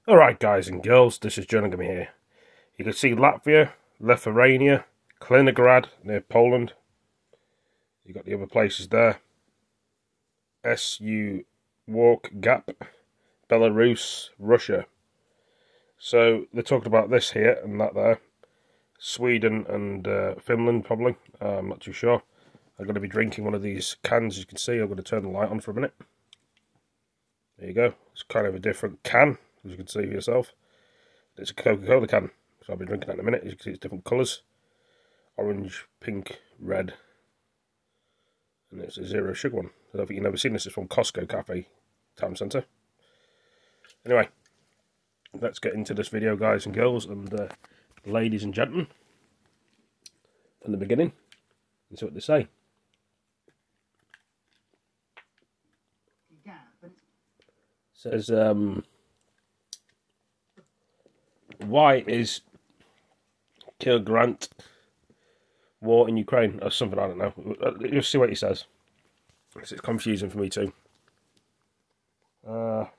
Alright guys and girls, this is Jerningham here. You can see Latvia, Lithuania, Kaliningrad near Poland. You got the other places there. Wark Gap, Belarus, Russia. So they're talking about this here and that there. Sweden and Finland probably. I'm not too sure. I'm going to be drinking one of these cans, as you can see. I'm going to turn the light on for a minute. There you go. It's kind of a different can, as you can see for yourself. It's a Coca-Cola can, so I'll be drinking that in a minute. As you can see, it's different colours. Orange, pink, red. And it's a zero sugar one. I don't think you've never seen this. It's from Costco Cafe Town Centre. Anyway, let's get into this video, guys and girls, and ladies and gentlemen. From the beginning, and see what they say. Says, why is Kaliningrad war in Ukraine or something? I don't know. You'll see what he says. It's confusing for me too. Fallout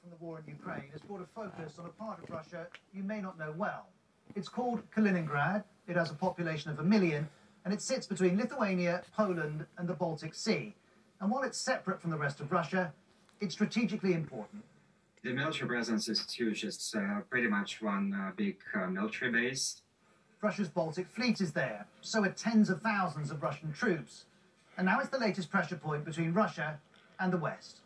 from the war in Ukraine has brought a focus on a part of Russia you may not know well. It's called Kaliningrad. It has a population of 1 million, and it sits between Lithuania, Poland, and the Baltic Sea. And while it's separate from the rest of Russia, it's strategically important. The military presence is huge. It's pretty much one big military base. Russia's Baltic Fleet is there, so are tens of thousands of Russian troops. And now it's the latest pressure point between Russia and the West.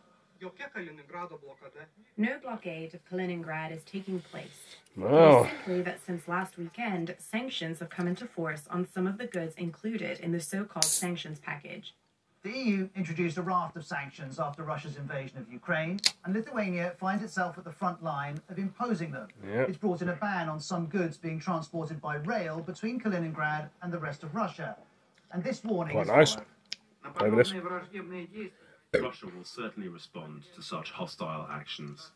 No blockade of Kaliningrad is taking place. Oh. It is simply that since last weekend, sanctions have come into force on some of the goods included in the so-called sanctions package. The EU introduced a raft of sanctions after Russia's invasion of Ukraine, and Lithuania finds itself at the front line of imposing them. Yep. It's brought in a ban on some goods being transported by rail between Kaliningrad and the rest of Russia. And this warning Quite is nice. Over this. Russia will certainly respond to such hostile actions.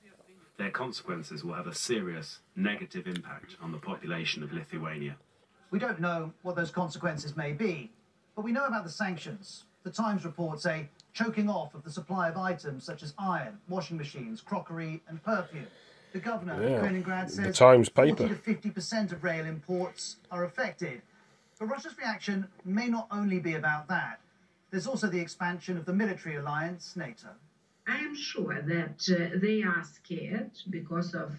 Their consequences will have a serious negative impact on the population of Lithuania. We don't know what those consequences may be, but we know about the sanctions. The Times reports a choking off of the supply of items such as iron, washing machines, crockery and perfume. The governor of Kaliningrad says the Times paper. 40 to 50% of rail imports are affected. But Russia's reaction may not only be about that. There's also the expansion of the military alliance, NATO. I am sure that they are scared because of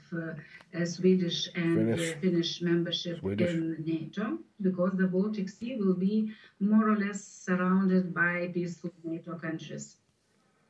Swedish and Finnish membership in NATO, because the Baltic Sea will be more or less surrounded by peaceful NATO countries.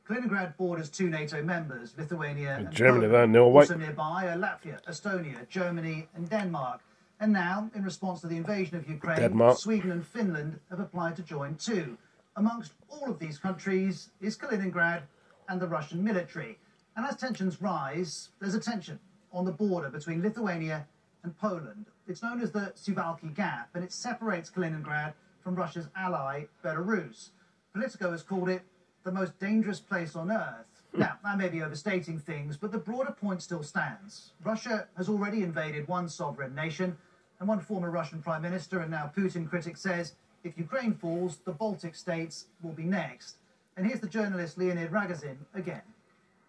Kaliningrad borders 2 NATO members, Lithuania and Germany. Poland. There, Norway. Also nearby are Latvia, Estonia, Germany and Denmark. And now, in response to the invasion of Ukraine, Denmark. Sweden and Finland have applied to join too. Amongst all of these countries is Kaliningrad and the Russian military. And as tensions rise, there's a tension on the border between Lithuania and Poland. It's known as the Suwalki Gap, and it separates Kaliningrad from Russia's ally, Belarus. Politico has called it the most dangerous place on earth. Now, I may be overstating things, but the broader point still stands. Russia has already invaded one sovereign nation, and one former Russian prime minister and now Putin critic says if Ukraine falls, the Baltic states will be next. And here's the journalist Leonid Ragozin again.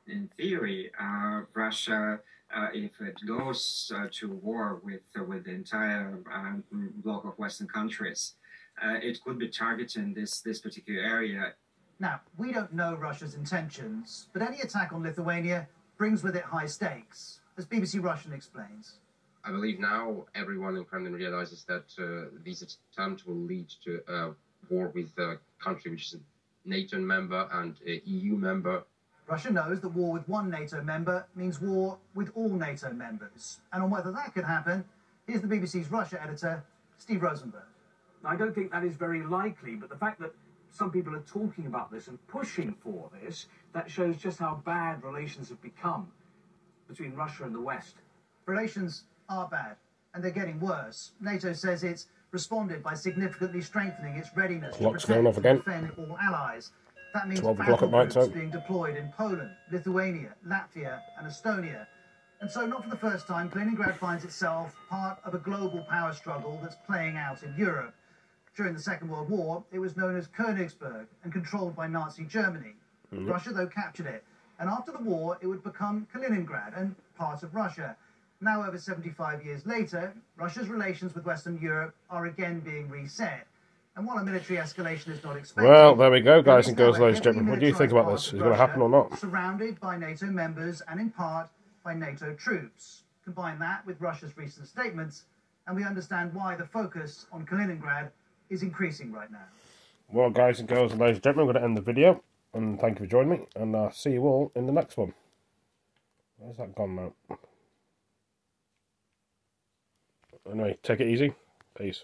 In theory, Russia, if it goes to war with the entire bloc of Western countries, it could be targeting this particular area. Now, we don't know Russia's intentions, but any attack on Lithuania brings with it high stakes, as BBC Russian explains. I believe now everyone in Kremlin realizes that this attempt will lead to a war with a country which is a NATO member and an EU member. Russia knows that war with one NATO member means war with all NATO members. And on whether that could happen, here's the BBC's Russia editor, Steve Rosenberg. I don't think that is very likely, but the fact that some people are talking about this and pushing for this, that shows just how bad relations have become between Russia and the West. Relations are bad, and they're getting worse. NATO says it's responded by significantly strengthening its readiness to protect and defend all allies. That means battle groups being deployed in Poland, Lithuania, Latvia and Estonia. And so, not for the first time, Kaliningrad finds itself part of a global power struggle that's playing out in Europe. During the Second World War, it was known as Königsberg and controlled by Nazi Germany. Russia, though, captured it. And after the war, it would become Kaliningrad and part of Russia. Now, over 75 years later, Russia's relations with Western Europe are again being reset. And while a military escalation is not expected... Well, there we go, guys and girls, ladies and gentlemen. What do you think about this? Is it going to happen or not? Surrounded by NATO members and in part by NATO troops. Combine that with Russia's recent statements, and we understand why the focus on Kaliningrad is increasing right now. Well, guys and girls and ladies and gentlemen, I'm going to end the video. And thank you for joining me. And I'll see you all in the next one. Where's that gone now? Anyway, take it easy. Peace.